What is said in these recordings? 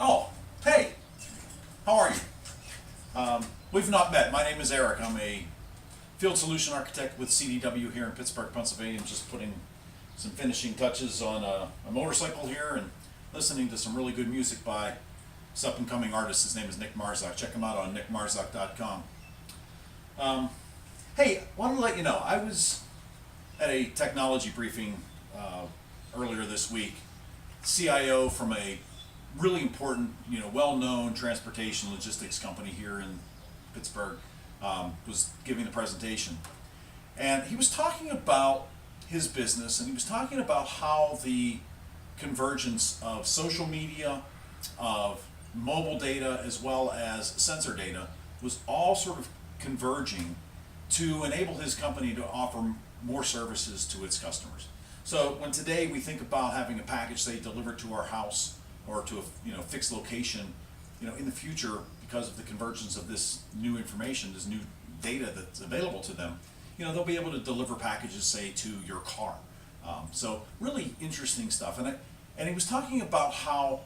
Oh, hey, how are you? We've not met. My name is Eric. I'm a field solution architect with CDW here in Pittsburgh, Pennsylvania. I'm just putting some finishing touches on a motorcycle here and listening to some really good music by this up and coming artist. His name is Nick Marzak. Check him out on nickmarzak.com. Hey, wanted to let you know, I was at a technology briefing earlier this week. CIO from a really important, well-known transportation logistics company here in Pittsburgh was giving the presentation. And he was talking about his business, and he was talking about how the convergence of social media, of mobile data, as well as sensor data was all sort of converging to enable his company to offer more services to its customers. So when today we think about having a package, say, delivered to our house or to a fixed location, in the future, because of the convergence of this new information, this new data that's available to them, they'll be able to deliver packages, say, to your car. So really interesting stuff. And he was talking about how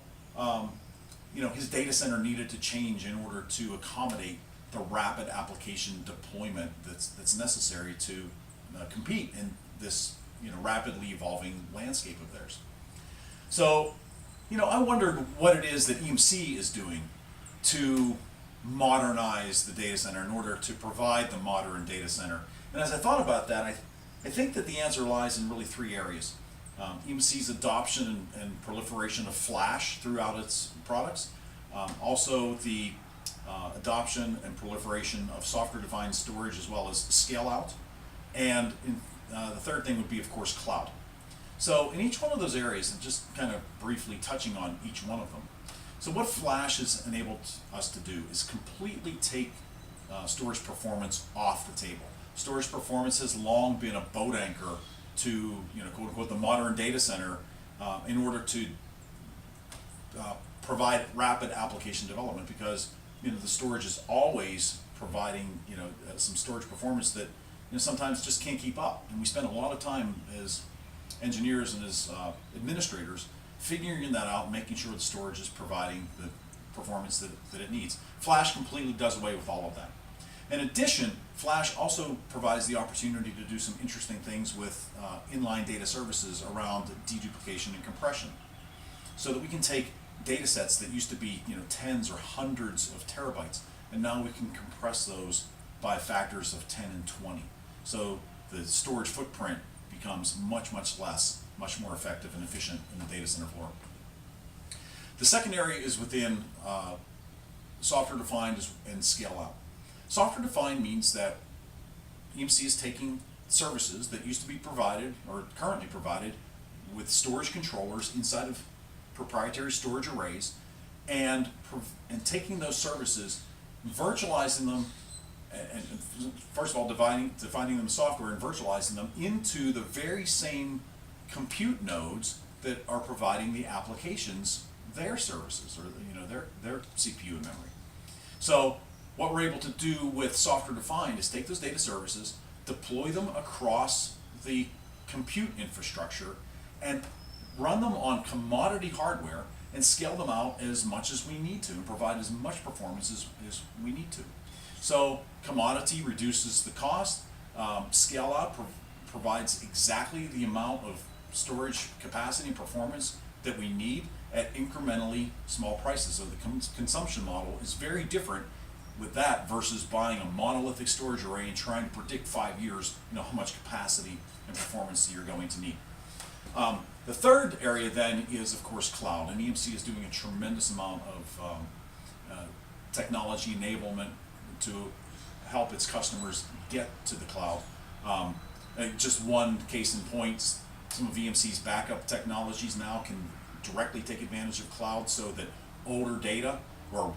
his data center needed to change in order to accommodate the rapid application deployment that's necessary to compete in this rapidly evolving landscape of theirs. So, I wondered what it is that EMC is doing to modernize the data center in order to provide the modern data center. And as I thought about that, I think that the answer lies in really three areas. EMC's adoption and proliferation of flash throughout its products. Also the adoption and proliferation of software-defined storage as well as scale-out. And the third thing would be, of course, cloud. So in each one of those areas, and just kind of briefly touching on each one of them. So what flash has enabled us to do is completely take storage performance off the table. Storage performance has long been a boat anchor to, quote unquote, the modern data center in order to provide rapid application development, because the storage is always providing some storage performance that sometimes just can't keep up. And we spend a lot of time as engineers and as administrators figuring that out, making sure the storage is providing the performance that it needs. Flash completely does away with all of that. In addition, Flash also provides the opportunity to do some interesting things with inline data services around deduplication and compression, so that we can take data sets that used to be tens or hundreds of terabytes, and now we can compress those by factors of 10 and 20. So the storage footprint becomes much, much less, much more effective and efficient in the data center floor. The second area is within software-defined and scale-out. Software-defined means that EMC is taking services that used to be provided or currently provided with storage controllers inside of proprietary storage arrays and taking those services, virtualizing them, and first of all defining them software and virtualizing them into the very same compute nodes that are providing the applications their services, or their CPU and memory. So what we're able to do with software defined is take those data services, deploy them across the compute infrastructure, and run them on commodity hardware and scale them out as much as we need to and provide as much performance as we need to. So commodity reduces the cost, scale out provides exactly the amount of storage capacity and performance that we need at incrementally small prices. So the consumption model is very different with that versus buying a monolithic storage array and trying to predict 5 years how much capacity and performance you're going to need. The third area then is, of course, cloud, and EMC is doing a tremendous amount of technology enablement to help its customers get to the cloud. Just one case in point, some of EMC's backup technologies now can directly take advantage of cloud, so that older data or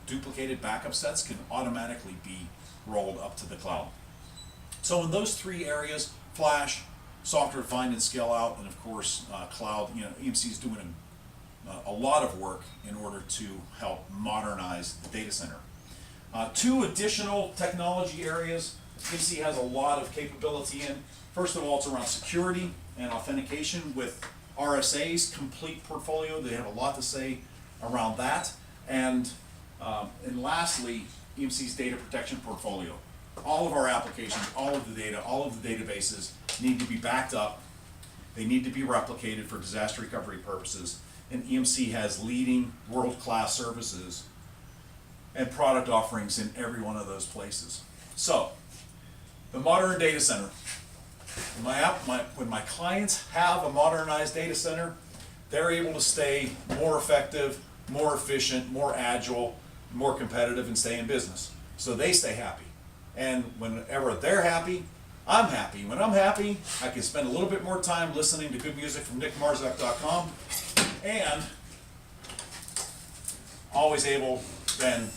duplicated backup sets can automatically be rolled up to the cloud. So in those three areas, flash, software defined and scale out, and of course cloud, EMC is doing a lot of work in order to help modernize the data center. Two additional technology areas EMC has a lot of capability in. First of all, it's around security and authentication with RSA's complete portfolio. They have a lot to say around that. And lastly, EMC's data protection portfolio. All of our applications, all of the data, all of the databases need to be backed up. They need to be replicated for disaster recovery purposes. And EMC has leading world-class services and product offerings in every one of those places. So, the modern data center. When my clients have a modernized data center, they're able to stay more effective, more efficient, more agile, more competitive, and stay in business. So they stay happy. And whenever they're happy, I'm happy. When I'm happy, I can spend a little bit more time listening to good music from nickmarzak.com, and always able then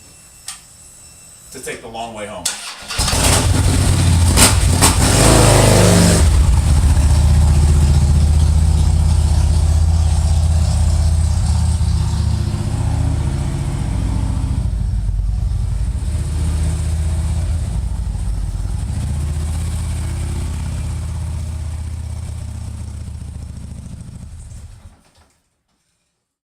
to take the long way home.